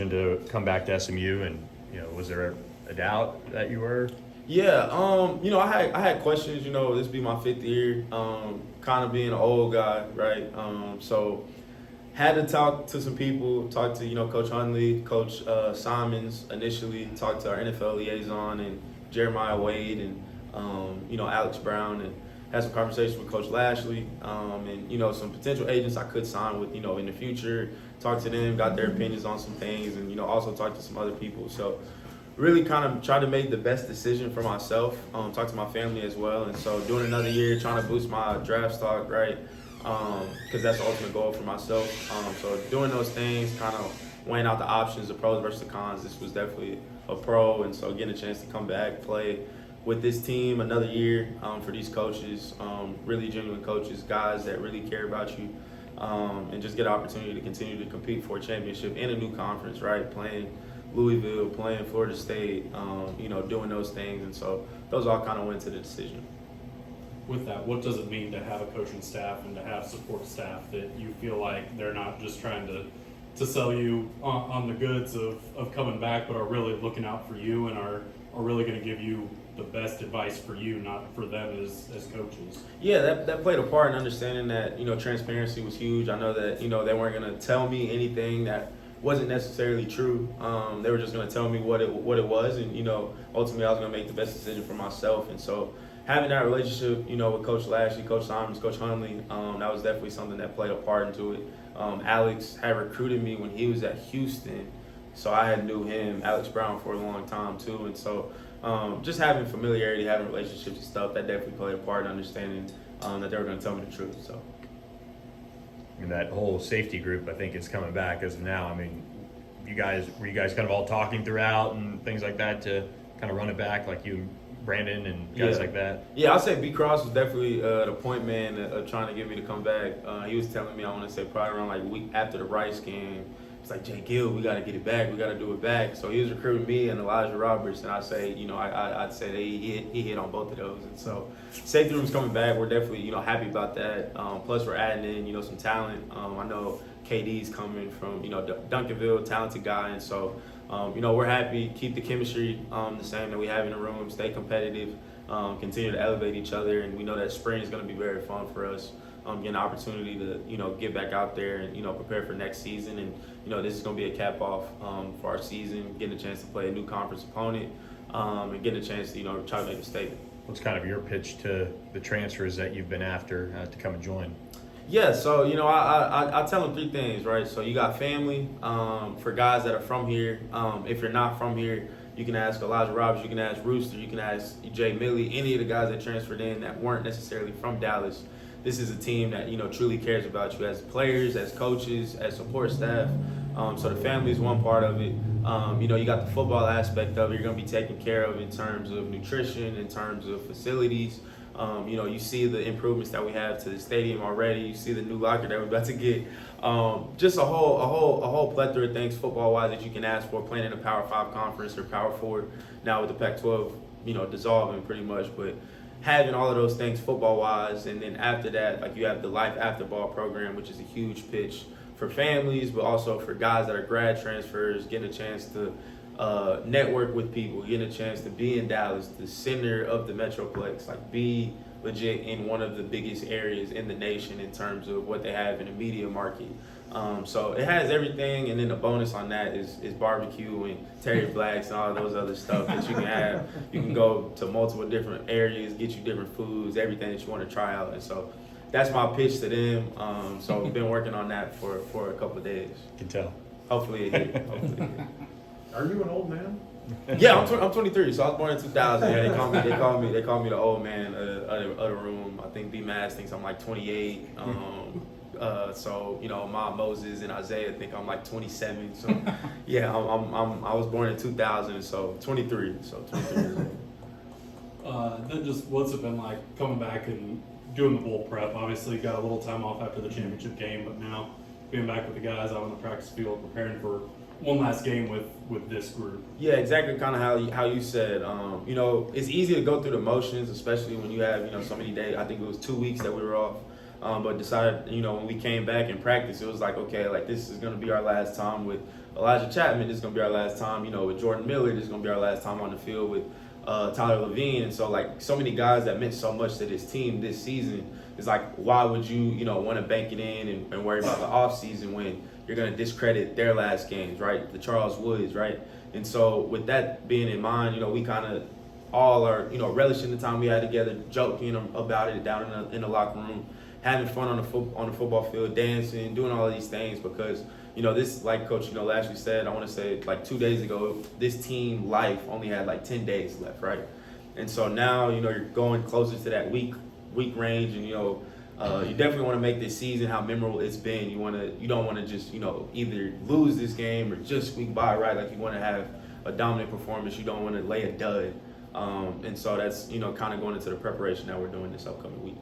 to come back to SMU, and was there a doubt that you were? Yeah, I had questions. This be my 5th year, kind of being an old guy, right? So had to talk to some people, talk to Coach Hunley, Coach Simons initially, talked to our NFL liaison and Jeremiah Wade and Alex Brown, and had some conversations with Coach Lashley, and some potential agents I could sign with in the future. Talked to them, got their opinions on some things, and also talked to some other people. So really kind of tried to make the best decision for myself. Talk to my family as well, and so doing another year, trying to boost my draft stock, right? Because that's the ultimate goal for myself. So doing those things, kind of weighing out the options, the pros versus the cons. This was definitely a pro, and so getting a chance to come back, play with this team another year for these coaches, really genuine coaches, guys that really care about you, and just get an opportunity to continue to compete for a championship in a new conference, right? Playing Louisville, playing Florida State, doing those things. And so those all kind of went to the decision. With that, what does it mean to have a coaching staff and to have support staff that you feel like they're not just trying to sell you on the goods of coming back, but are really looking out for you and are really going to give you the best advice for you, not for them as coaches? Yeah, that played a part in understanding that, transparency was huge. I know that, they weren't going to tell me anything that wasn't necessarily true. They were just going to tell me what it was, and ultimately I was going to make the best decision for myself. And so having that relationship, with Coach Lashley, Coach Simons, Coach Hunley, that was definitely something that played a part into it. Alex had recruited me when he was at Houston, so I had knew him, Alex Brown, for a long time too. And so just having familiarity, having relationships and stuff, that definitely played a part in understanding that they were going to tell me the truth. So. And that whole safety group, I think, is coming back as of now. I mean, were you guys kind of all talking throughout and things like that to kind of run it back, like you, Brandon, and guys like that? Yeah, I'll say B. Cross was definitely the point man trying to get me to come back. He was telling me, I want to say probably around like a week after the Rice game, it's like, Jay Gill, we got to get it back. We got to do it back. So he was recruiting me and Elijah Roberts, and I'd say, I'd say that he hit on both of those. And so safety room's coming back. We're definitely, happy about that. Plus we're adding in, some talent. I know KD's coming from, Duncanville, talented guy. And so, we're happy, keep the chemistry the same that we have in the room, stay competitive, continue to elevate each other. And we know that spring is going to be very fun for us. Get an opportunity to, get back out there and, prepare for next season. And, this is going to be a cap off for our season, getting a chance to play a new conference opponent, and getting a chance to, try to make a statement. What's kind of your pitch to the transfers that you've been after to come and join? Yeah, so, I tell them 3 things, right? So you got family for guys that are from here. If you're not from here, you can ask Elijah Roberts, you can ask Rooster, you can ask Jay Milley, any of the guys that transferred in that weren't necessarily from Dallas. This is a team that, truly cares about you as players, as coaches, as support staff. So the family is one part of it. You got the football aspect of it. You're going to be taken care of in terms of nutrition, in terms of facilities. You see the improvements that we have to the stadium already. You see the new locker that we're about to get. Just a whole plethora of things football-wise that you can ask for playing in a Power 5 conference or Power 4 now with the Pac-12, dissolving pretty much. But having all of those things football-wise, and then after that, like you have the Life After Ball program, which is a huge pitch for families, but also for guys that are grad transfers, getting a chance to network with people, getting a chance to be in Dallas, the center of the Metroplex, like be legit in one of the biggest areas in the nation in terms of what they have in the media market. So it has everything, and then the bonus on that is barbecue and Terry Blacks and all those other stuff that you can have. You can go to multiple different areas, get you different foods, everything that you want to try out. And so that's my pitch to them. So we've been working on that for a couple of days. Can tell. Hopefully it hit. Are you an old man? Yeah, I'm 23, so I was born in 2000. Yeah, they call me the old man of the room. I think B Mass thinks I'm like 28. So Ma Moses and Isaiah think I'm like 27. So yeah, I was born in 2000, so 23. So 23 years old. Then just what's it been like coming back and doing the bowl prep? Obviously got a little time off after the championship game, but now being back with the guys out on the practice field preparing for one last game with this group. Yeah, exactly. Kind of how you said. It's easy to go through the motions, especially when you have so many days. I think it was 2 weeks that we were off, but decided when we came back in practice, it was like, okay, like this is gonna be our last time with Elijah Chapman, this is going to be our last time. You know, with Jordan Miller, this is going to be our last time on the field with Tyler Levine. And so, like, so many guys that meant so much to this team this season, it's like, why would you know, want to bank it in and worry about the offseason when you're going to discredit their last games, right? The Charles Woods, right? And so with that being in mind, you know, we kind of all are, you know, relishing the time we had together, joking about it down in the locker room, having fun on the football field, dancing, doing all of these things because, you know, this, like Coach, you know, Lashley said, I want to say like 2 days ago, this team life only had like 10 days left, right? And so now, you know, you're going closer to that week range, and, you know, you definitely want to make this season how memorable it's been. You don't want to just, you know, either lose this game or just squeak by, right? Like, you want to have a dominant performance. You don't want to lay a dud. And so that's, you know, kind of going into the preparation that we're doing this upcoming week.